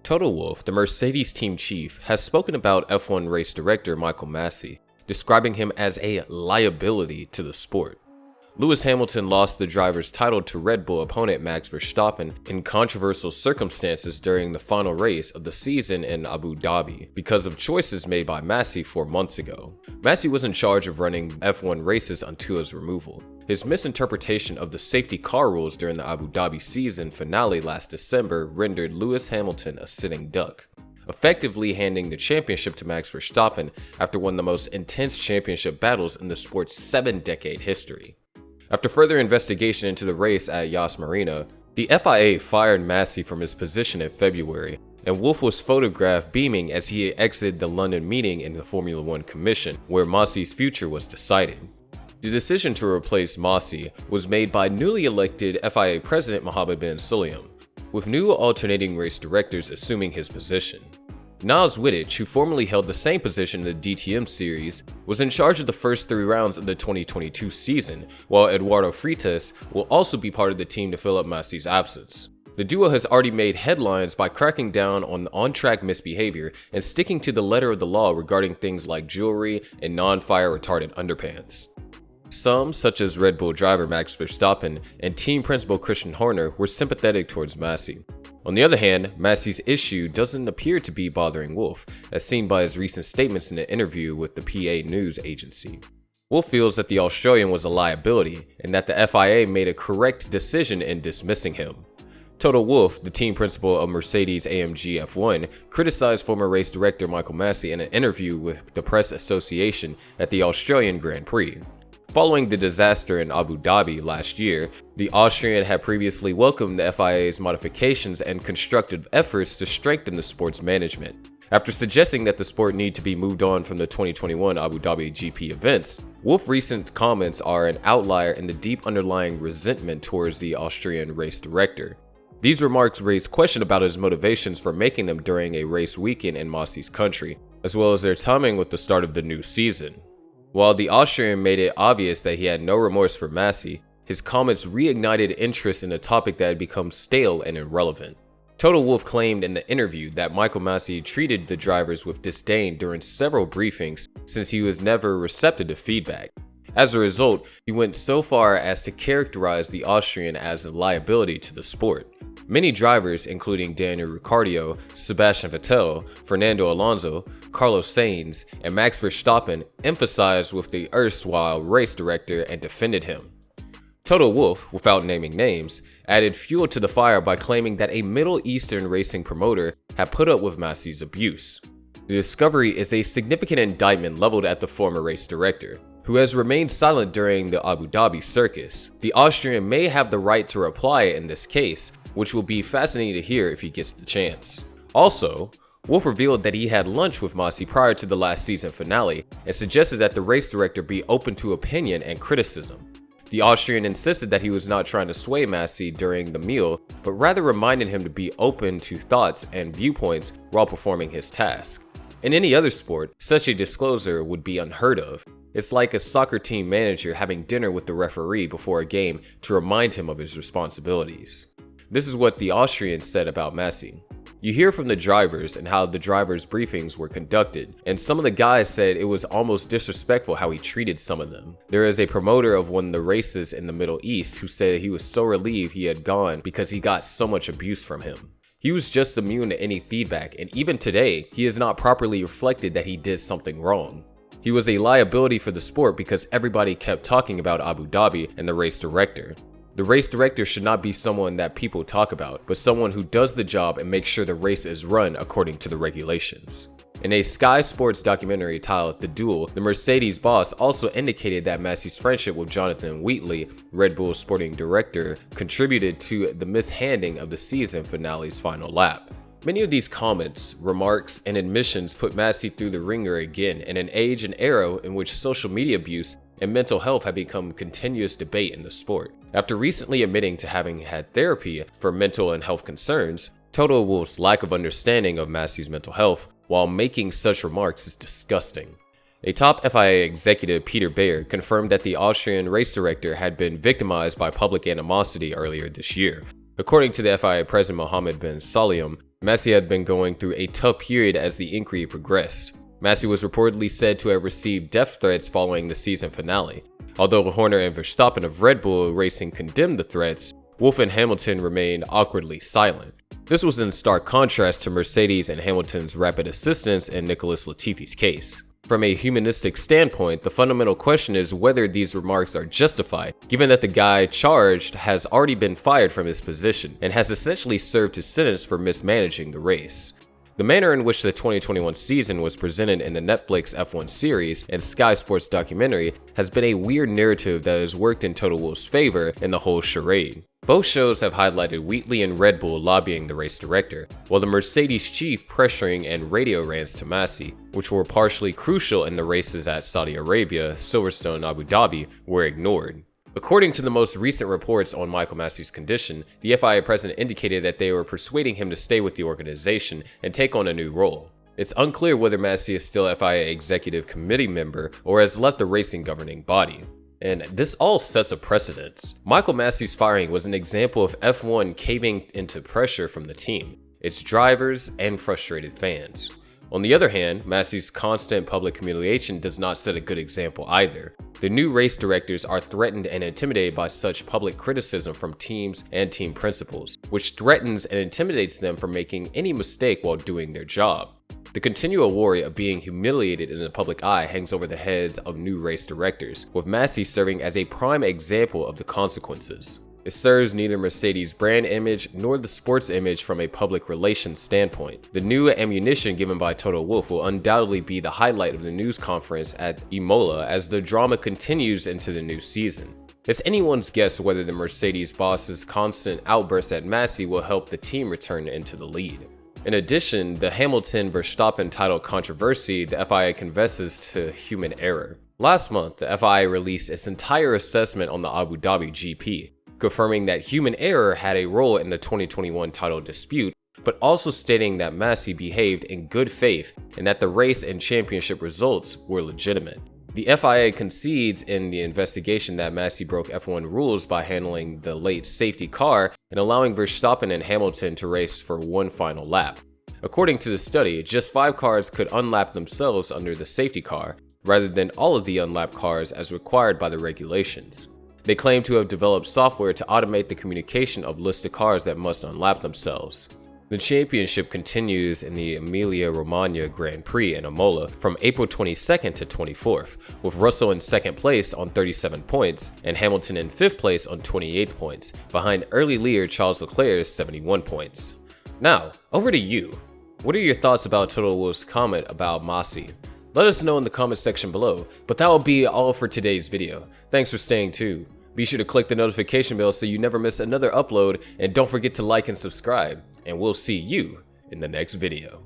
Toto Wolf, the Mercedes team chief, has spoken about F1 race director Michael Masi, describing him as a liability to the sport. Lewis Hamilton lost the driver's title to Red Bull opponent Max Verstappen in controversial circumstances during the final race of the season in Abu Dhabi because of choices made by Masi 4 months ago. Masi was in charge of running F1 races until his removal. His misinterpretation of the safety car rules during the Abu Dhabi season finale last December rendered Lewis Hamilton a sitting duck, effectively handing the championship to Max Verstappen after one of the most intense championship battles in the sport's 7-decade history. After further investigation into the race at Yas Marina, the FIA fired Masi from his position in February, and Wolf was photographed beaming as he exited the London meeting in the Formula One Commission, where Masi's future was decided. The decision to replace Masi was made by newly elected FIA President Mohammed bin Sulayem, with new alternating race directors assuming his position. Naz Wittich, who formerly held the same position in the DTM series, was in charge of the first 3 rounds of the 2022 season, while Eduardo Freitas will also be part of the team to fill up Masi's absence. The duo has already made headlines by cracking down on on-track misbehavior and sticking to the letter of the law regarding things like jewelry and non-fire retardant underpants. Some, such as Red Bull driver Max Verstappen and team principal Christian Horner, were sympathetic towards Masi. On the other hand, Masi's issue doesn't appear to be bothering Wolf, as seen by his recent statements in an interview with the PA news agency. Wolf feels that the Australian was a liability and that the FIA made a correct decision in dismissing him. Toto Wolf, the team principal of Mercedes-AMG F1, criticized former race director Michael Masi in an interview with the Press Association at the Australian Grand Prix. Following the disaster in Abu Dhabi last year, the Austrian had previously welcomed the FIA's modifications and constructive efforts to strengthen the sport's management. After suggesting that the sport need to be moved on from the 2021 Abu Dhabi GP events, Wolf's recent comments are an outlier in the deep underlying resentment towards the Austrian race director. These remarks raise question about his motivations for making them during a race weekend in Masi's country, as well as their timing with the start of the new season. While the Austrian made it obvious that he had no remorse for Masi, his comments reignited interest in a topic that had become stale and irrelevant. Toto Wolf claimed in the interview that Michael Masi treated the drivers with disdain during several briefings since he was never receptive to feedback. As a result, he went so far as to characterize the Austrian as a liability to the sport. Many drivers, including Daniel Ricciardo, Sebastian Vettel, Fernando Alonso, Carlos Sainz, and Max Verstappen, emphasized with the erstwhile race director and defended him. Toto Wolf, without naming names, added fuel to the fire by claiming that a Middle Eastern racing promoter had put up with Masi's abuse. The discovery is a significant indictment leveled at the former race director, who has remained silent during the Abu Dhabi circus. The Austrian may have the right to reply in this case, which will be fascinating to hear if he gets the chance. Also, Wolf revealed that he had lunch with Masi prior to the last season finale and suggested that the race director be open to opinion and criticism. The Austrian insisted that he was not trying to sway Masi during the meal, but rather reminded him to be open to thoughts and viewpoints while performing his task. In any other sport, such a disclosure would be unheard of. It's like a soccer team manager having dinner with the referee before a game to remind him of his responsibilities. This is what the Austrian said about Masi. You hear from the drivers and how the drivers' briefings were conducted, and some of the guys said it was almost disrespectful how he treated some of them. There is a promoter of one of the races in the Middle East who said he was so relieved he had gone because he got so much abuse from him. He was just immune to any feedback, and even today, he has not properly reflected that he did something wrong. He was a liability for the sport because everybody kept talking about Abu Dhabi and the race director. The race director should not be someone that people talk about, but someone who does the job and makes sure the race is run according to the regulations. In a Sky Sports documentary titled The Duel, the Mercedes boss also indicated that Masi's friendship with Jonathan Wheatley, Red Bull's sporting director, contributed to the mishandling of the season finale's final lap. Many of these comments, remarks, and admissions put Masi through the ringer again in an age and era in which social media abuse and mental health have become continuous debate in the sport. After recently admitting to having had therapy for mental and health concerns, Toto Wolf's lack of understanding of Masi's mental health while making such remarks is disgusting. A top FIA executive, Peter Bayer, confirmed that the Austrian race director had been victimized by public animosity earlier this year. According to the FIA president Mohammed bin Sulayem, Masi had been going through a tough period as the inquiry progressed. Masi was reportedly said to have received death threats following the season finale. Although Horner and Verstappen of Red Bull Racing condemned the threats, Wolff and Hamilton remained awkwardly silent. This was in stark contrast to Mercedes and Hamilton's rapid assistance in Nicholas Latifi's case. From a humanistic standpoint, the fundamental question is whether these remarks are justified, given that the guy charged has already been fired from his position and has essentially served his sentence for mismanaging the race. The manner in which the 2021 season was presented in the Netflix F1 series and Sky Sports documentary has been a weird narrative that has worked in Toto Wolff's favor in the whole charade. Both shows have highlighted Wheatley and Red Bull lobbying the race director, while the Mercedes chief pressuring and radio rants to Masi, which were partially crucial in the races at Saudi Arabia, Silverstone, and Abu Dhabi, were ignored. According to the most recent reports on Michael Masi's condition, the FIA president indicated that they were persuading him to stay with the organization and take on a new role. It's unclear whether Masi is still a FIA executive committee member or has left the racing governing body. And this all sets a precedent. Michael Masi's firing was an example of F1 caving into pressure from the team, its drivers, and frustrated fans. On the other hand, Masi's constant public humiliation does not set a good example either. The new race directors are threatened and intimidated by such public criticism from teams and team principals, which threatens and intimidates them from making any mistake while doing their job. The continual worry of being humiliated in the public eye hangs over the heads of new race directors, with Masi serving as a prime example of the consequences. It serves neither Mercedes' brand image nor the sports image from a public relations standpoint. The new ammunition given by Toto Wolff will undoubtedly be the highlight of the news conference at Imola as the drama continues into the new season. It's anyone's guess whether the Mercedes boss's constant outbursts at Masi will help the team return into the lead. In addition, the Hamilton-Verstappen title controversy, the FIA confesses to human error. Last month, the FIA released its entire assessment on the Abu Dhabi GP, confirming that human error had a role in the 2021 title dispute, but also stating that Masi behaved in good faith and that the race and championship results were legitimate. The FIA concedes in the investigation that Masi broke F1 rules by handling the late safety car and allowing Verstappen and Hamilton to race for one final lap. According to the study, just 5 cars could unlap themselves under the safety car, rather than all of the unlapped cars as required by the regulations. They claim to have developed software to automate the communication of listed cars that must unlap themselves. The championship continues in the Emilia-Romagna Grand Prix in Imola from April 22nd to 24th, with Russell in 2nd place on 37 points and Hamilton in 5th place on 28 points, behind early leader Charles Leclerc's 71 points. Now, over to you. What are your thoughts about Toto Wolff's comment about Masi? Let us know in the comment section below, but that will be all for today's video. Thanks for staying tuned. Be sure to click the notification bell so you never miss another upload, and don't forget to like and subscribe, and we'll see you in the next video.